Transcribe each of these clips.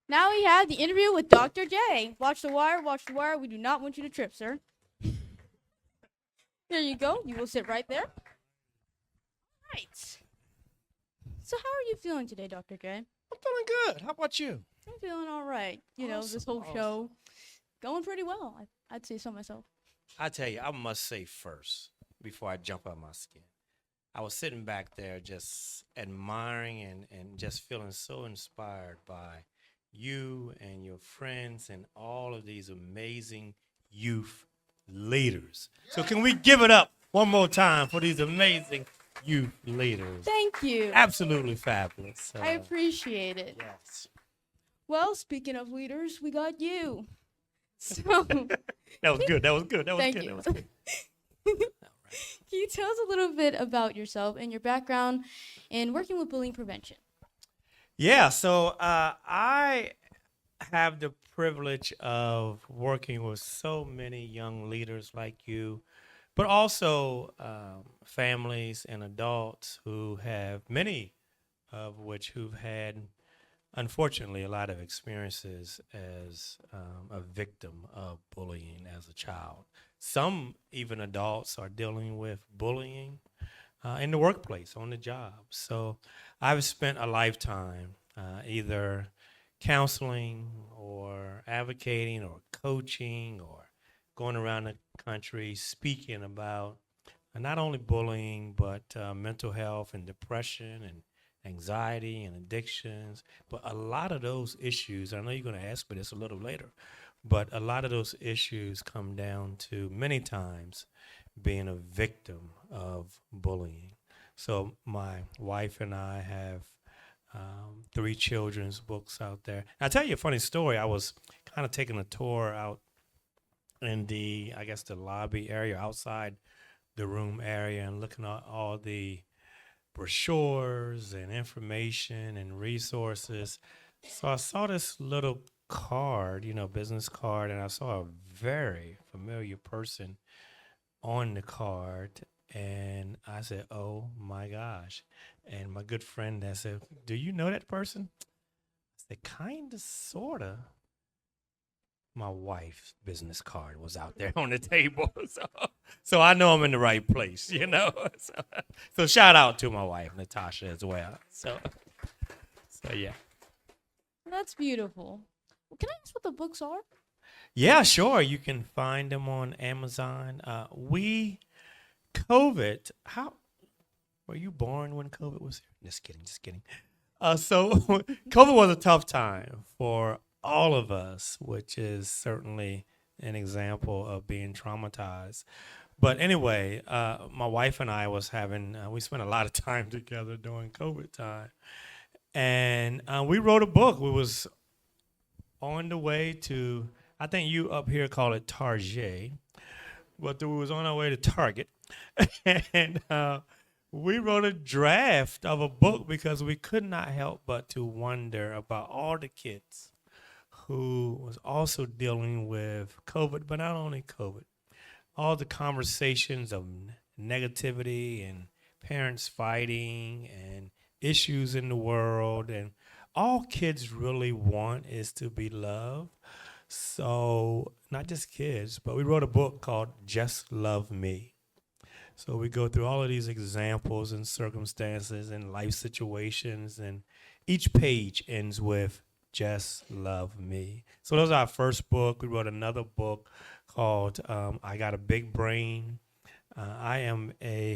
Now we have the interview with Dr. J. Watch the wire, watch the wire. We do not want you to trip, sir. There you go. You will sit right there. Right. So how are you feeling today, Dr. J? I'm feeling good. How about you? I'm feeling all right. You know, this whole show going pretty well. I'd say so myself. I tell you, I must say first, before I jump out my skin, I was sitting back there just admiring and just feeling so inspired by you and your friends and all of these amazing youth leaders. So can we give it up one more time for these amazing youth leaders? Thank you. Absolutely fabulous. I appreciate it. Yes. Well, speaking of leaders, we got you. So, That was good. That was good. That was Thank good. you. That was good. Can you tell us a little bit about yourself and your background in working with bullying prevention? Yeah, so I have the privilege of working with so many young leaders like you, but also families and adults who have, many of which who've had, unfortunately, a lot of experiences as a victim of bullying as a child. Some, even adults, are dealing with bullying in the workplace, on the job. So I've spent a lifetime either counseling or advocating or coaching or going around the country speaking about not only bullying, but mental health and depression and anxiety and addictions. But a lot of those issues, I know you're going to ask me this a little later, but a lot of those issues come down to many times being a victim of bullying. So my wife and I have 3 children's books out there. I'll tell you a funny story. I was kind of taking a tour out in the, I guess, the lobby area outside the room area and looking at all the brochures and information and resources. So I saw this little card, business card, and I saw a very familiar person on the card. And I said, oh my gosh. And my good friend that said, do you know that person? I said, kind of, sort of. My wife's business card was out there on the table. So I know I'm in the right place. So shout out to my wife, Natasha, as well. So yeah. That's beautiful. Well, can I ask what the books are? Yeah, sure. You can find them on Amazon. COVID, how were you born when COVID was here? Just kidding. So COVID was a tough time for all of us, which is certainly an example of being traumatized. But anyway, my wife and I was we spent a lot of time together during COVID time. And we wrote a book. We was on the way to, I think you up here call it Target, but we was on our way to Target. And we wrote a draft of a book because we could not help but to wonder about all the kids who was also dealing with COVID, but not only COVID, all the conversations of negativity and parents fighting and issues in the world. And all kids really want is to be loved. So not just kids, but we wrote a book called Just Love Me. So we go through all of these examples and circumstances and life situations, and each page ends with Just Love Me. So that was our first book. We wrote another book called I Got a Big Brain. I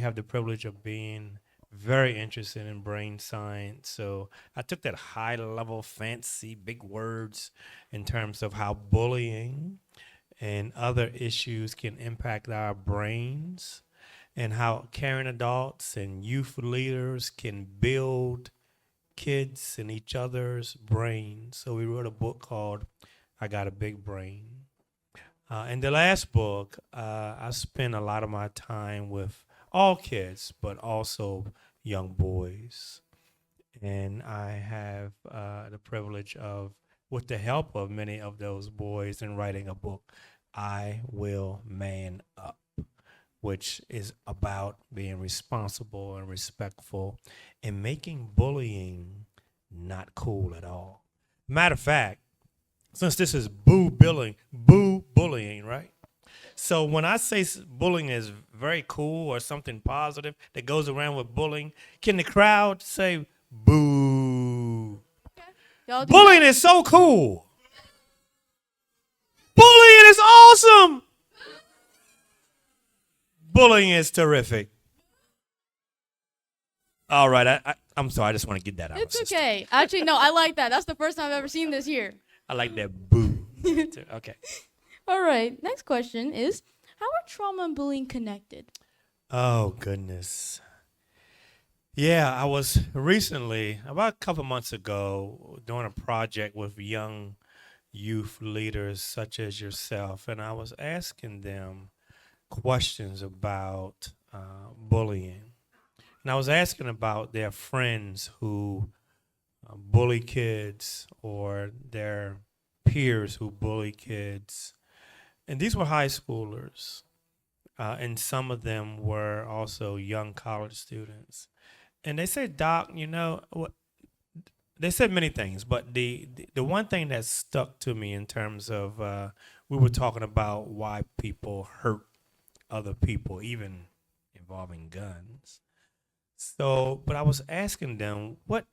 have the privilege of being very interested in brain science. So I took that high level, fancy, big words in terms of how bullying and other issues can impact our brains, and how caring adults and youth leaders can build kids and each other's brains. So we wrote a book called I Got a Big Brain. In the last book, I spent a lot of my time with all kids, but also young boys. And I have the privilege of, with the help of many of those boys, in writing a book, I Will Man Up, which is about being responsible and respectful and making bullying not cool at all. Matter of fact, since this is boo bullying, right? So when I say bullying is very cool or something positive that goes around with bullying, can the crowd say boo? Y'all do Bullying that? is so cool. Bullying is awesome. Bullying is terrific. All right, I'm sorry. I just want to get that out. It's okay. Actually, no, I like that. That's the first time I've ever seen this here. I like that boo. Okay. All right. Next question is, how are trauma and bullying connected? Oh goodness. Yeah, I was recently, about a couple months ago, doing a project with young youth leaders such as yourself, and I was asking them questions about bullying. And I was asking about their friends who bully kids or their peers who bully kids. And these were high schoolers, and some of them were also young college students. And they said, Doc, they said many things, but the one thing that stuck to me in terms of we were talking about why people hurt other people, even involving guns. So, but I was asking them, what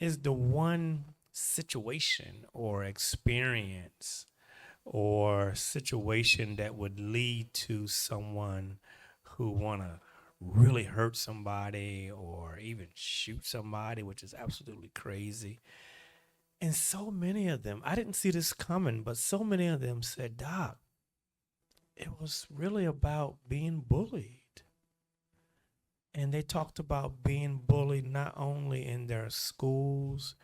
is the one situation or experience or situation that would lead to someone who want to really hurt somebody or even shoot somebody, which is absolutely crazy. And so many of them, I didn't see this coming, but so many of them said, Doc, it was really about being bullied. And they talked about being bullied not only in their schools,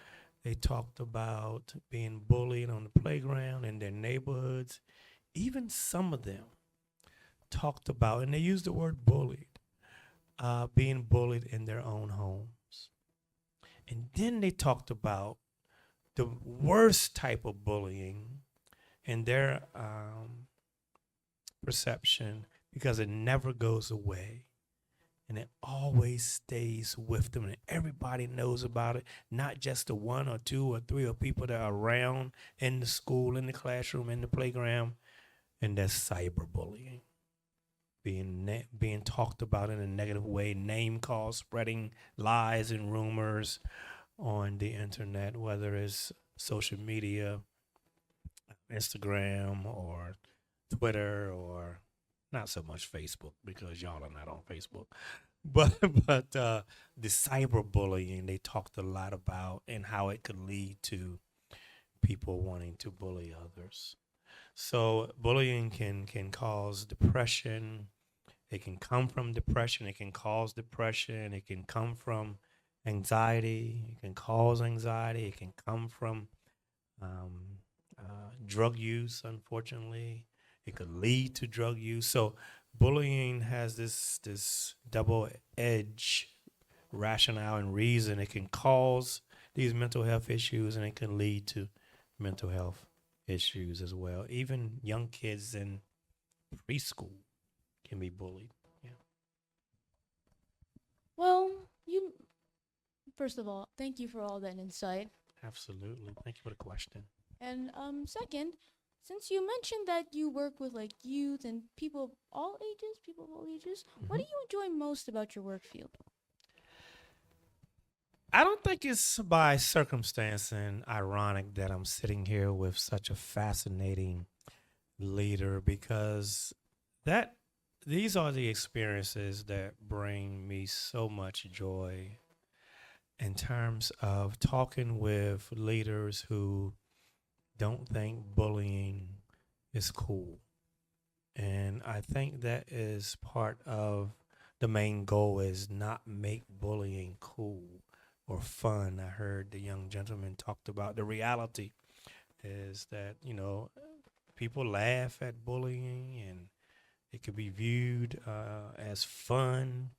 they talked about being bullied on the playground in their neighborhoods. Even some of them talked about, and they used the word bullied, being bullied in their own homes. And then they talked about the worst type of bullying in their perception because it never goes away. And it always stays with them, and everybody knows about it. Not just the one or two or three or people that are around in the school, in the classroom, in the playground, and that's cyberbullying, being talked about in a negative way, name calls, spreading lies and rumors on the internet, whether it's social media, Instagram, or Twitter, or not so much Facebook because y'all are not on Facebook, but the cyberbullying they talked a lot about and how it could lead to people wanting to bully others. So bullying can cause depression. It can come from depression. It can cause depression. It can come from anxiety. It can cause anxiety. It can come from um, drug use, unfortunately. It could lead to drug use. So bullying has this double edge rationale and reason. It can cause these mental health issues and it can lead to mental health issues as well. Even young kids in preschool can be bullied. Yeah. Well, you first of all, thank you for all that insight. Absolutely. Thank you for the question. And second, since you mentioned that you work with like youth and people of all ages, what do you enjoy most about your work field? I don't think it's by circumstance and ironic that I'm sitting here with such a fascinating leader because that these are the experiences that bring me so much joy in terms of talking with leaders who don't think bullying is cool. And I think that is part of the main goal is not make bullying cool or fun. I heard the young gentleman talked about the reality is that, people laugh at bullying and it could be viewed as fun.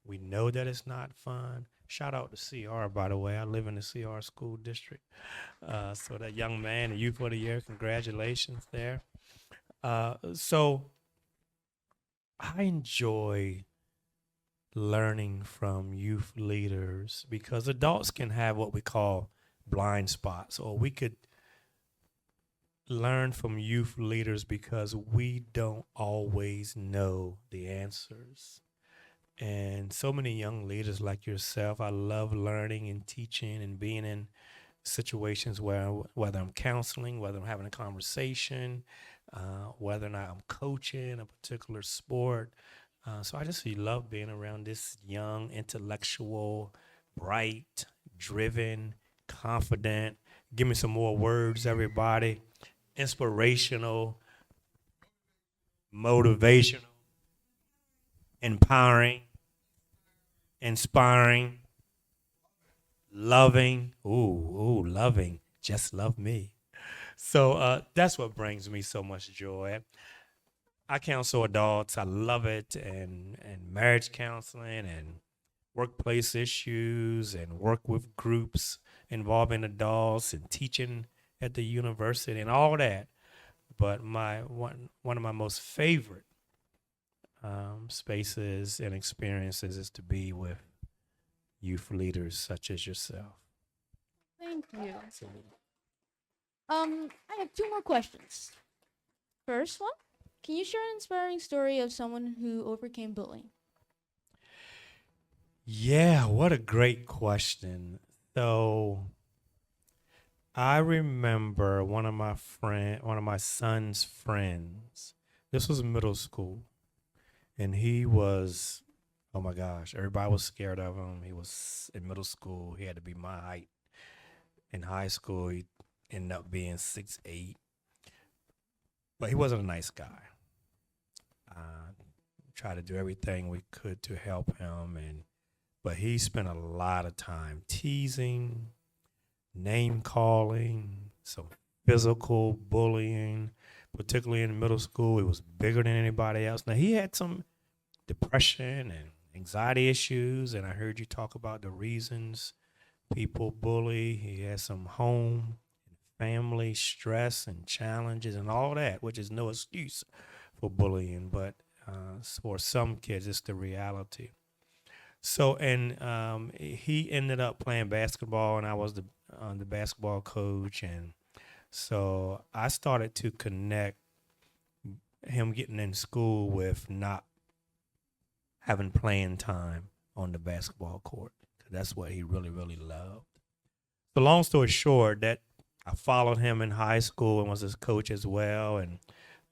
We know that it's not fun. Shout out to CR, by the way. I live in the CR school district. So that young man, the Youth of the Year, congratulations there. So I enjoy learning from youth leaders because adults can have what we call blind spots, or we could learn from youth leaders because we don't always know the answers. And so many young leaders like yourself, I love learning and teaching and being in situations where whether I'm counseling, whether I'm having a conversation, whether or not I'm coaching a particular sport. So I just really love being around this young, intellectual, bright, driven, confident. Give me some more words, everybody. Inspirational, motivational, empowering, inspiring, loving. Ooh, loving. Just love me. So that's what brings me so much joy. I counsel adults. I love it, and marriage counseling and workplace issues and work with groups involving adults and teaching at the university and all that. But my one of my most favorite spaces and experiences is to be with youth leaders such as yourself. Thank you. So, I have two more questions. First one, can you share an inspiring story of someone who overcame bullying? yeah, what a great question. So I remember one of my son's friends. This was middle school, and he was, oh my gosh, everybody was scared of him. He was in middle school. He had to be my height. In high school, he ended up being 6'8", but he wasn't a nice guy. Tried to do everything we could to help him, but he spent a lot of time teasing, name calling, some physical bullying, particularly in middle school. He was bigger than anybody else. Now, he had some depression and anxiety issues, and I heard you talk about the reasons people bully. He has some home and family stress and challenges and all that, which is no excuse for bullying, but for some kids, it's the reality. So, and he ended up playing basketball, and I was the basketball coach, and so I started to connect him getting in school with not having playing time on the basketball court. That's what he really, really loved. So long story short, that I followed him in high school and was his coach as well, and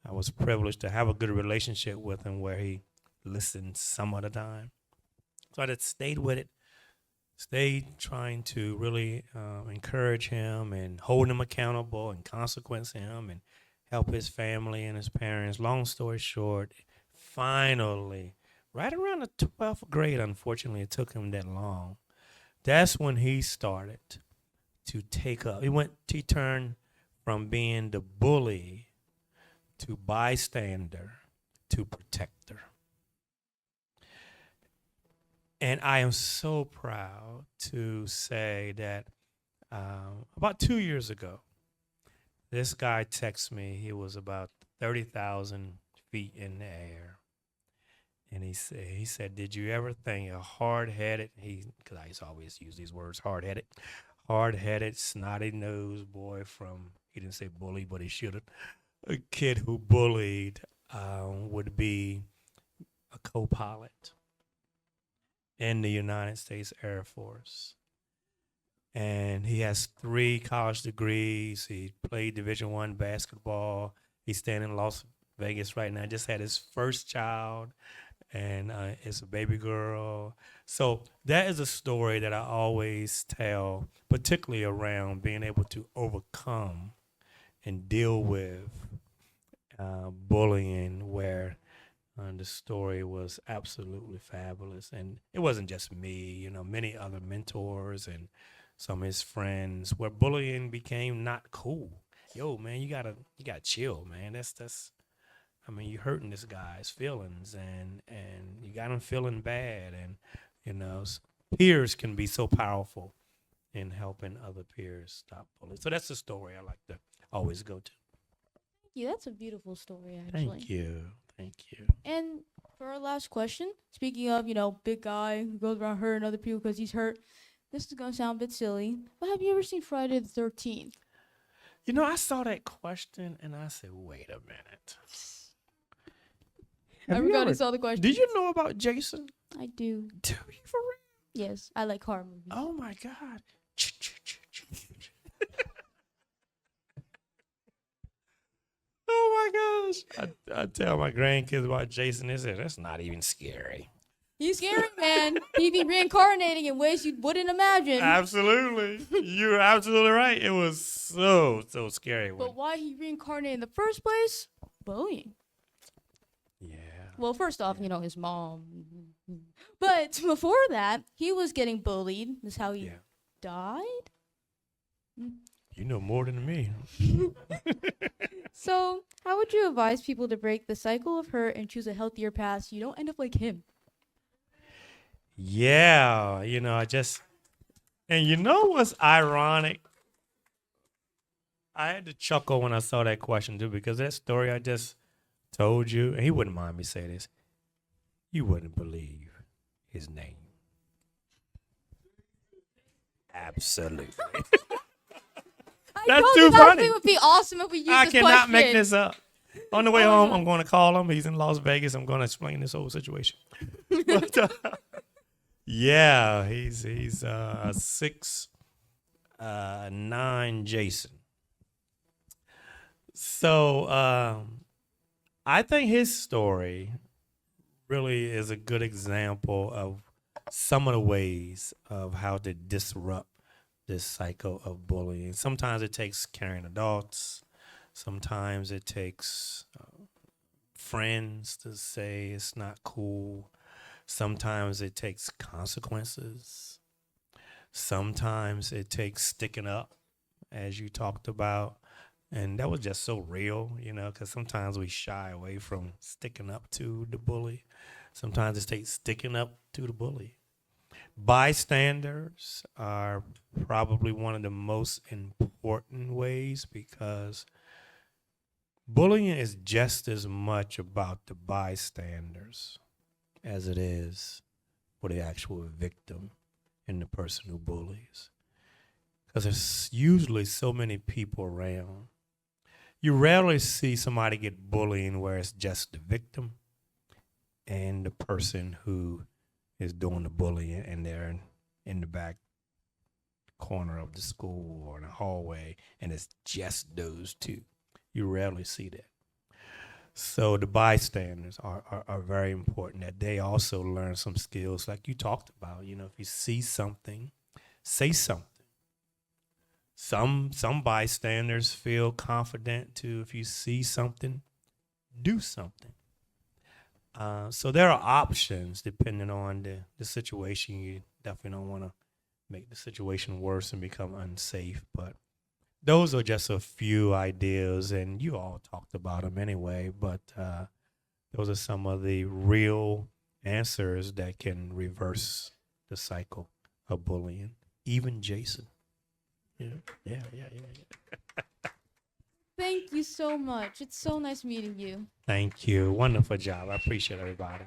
I was privileged to have a good relationship with him where he listened some of the time. So I just stayed with it, stayed trying to really encourage him and hold him accountable and consequence him and help his family and his parents. Long story short, finally, right around the 12th grade, unfortunately, it took him that long. That's when he started to take up. He turned from being the bully to bystander to protector. And I am so proud to say that about 2 years ago, this guy texted me. He was about 30,000 feet in the air. And he said, did you ever think a hard-headed, because I used to always use these words, hard-headed, snotty-nosed boy from, he didn't say bully, but he should have, a kid who bullied would be a co-pilot in the United States Air Force. And he has 3 college degrees. He played Division I basketball. He's staying in Las Vegas right now. Just had his first child, and it's a baby girl. So that is a story that I always tell, particularly around being able to overcome and deal with bullying, where the story was absolutely fabulous. And it wasn't just me, many other mentors and some of his friends, where bullying became not cool. Yo, man, you gotta chill, man. That's I mean, you hurting this guy's feelings, and you got him feeling bad, and peers can be so powerful in helping other peers stop bullying. So that's the story I like to always go to. Thank you. That's a beautiful story, actually. Thank you. And for our last question, speaking of, big guy who goes around hurting other people because he's hurt, This is gonna sound a bit silly, but have you ever seen Friday the 13th? You know, I saw that question and I said, wait a minute. Have you Everybody ever- saw the question. Did you know about Jason? I do. Do you for real? Yes, I like horror movies. Oh my God. Oh my gosh. I tell my grandkids about Jason. They said, that's not even scary. He's scary, man. He be reincarnating in ways you wouldn't imagine. Absolutely. You're absolutely right. It was so scary. But why he reincarnated in the first place? Bullying. Yeah. Well, first off, his mom. But before that, he was getting bullied. This is how he died. You know more than me. So, how would you advise people to break the cycle of hurt and choose a healthier path so you don't end up like him? Yeah, and you know what's ironic? I had to chuckle when I saw that question too, because that story I just told you, and he wouldn't mind me say this, you wouldn't believe his name. Absolutely. That's too funny. It would be awesome if we used I this cannot question. make this up. On the way Oh my home, God. I'm going to call him. He's in Las Vegas. I'm going to explain this whole situation. But, yeah, he's a 6'9" Jason. So I think his story really is a good example of some of the ways of how to disrupt this cycle of bullying. Sometimes it takes caring adults. Sometimes it takes friends to say it's not cool. Sometimes it takes consequences. Sometimes it takes sticking up, as you talked about. And that was just so real, because sometimes we shy away from sticking up to the bully. Sometimes it takes sticking up to the bully. Bystanders are probably one of the most important ways, because bullying is just as much about the bystanders as it is for the actual victim and the person who bullies. Because there's usually so many people around. You rarely see somebody get bullying where it's just the victim and the person who is doing the bullying, and they're in the back corner of the school or in the hallway, and it's just those two. You rarely see that. So the bystanders are very important, that they also learn some skills like you talked about. If you see something, say something. Some bystanders feel confident to, if you see something, do something. So there are options depending on the situation. You definitely don't want to make the situation worse and become unsafe. But those are just a few ideas, and you all talked about them anyway. But those are some of the real answers that can reverse the cycle of bullying. Even Jason. Yeah. Thank you so much. It's so nice meeting you. Thank you. Wonderful job. I appreciate everybody.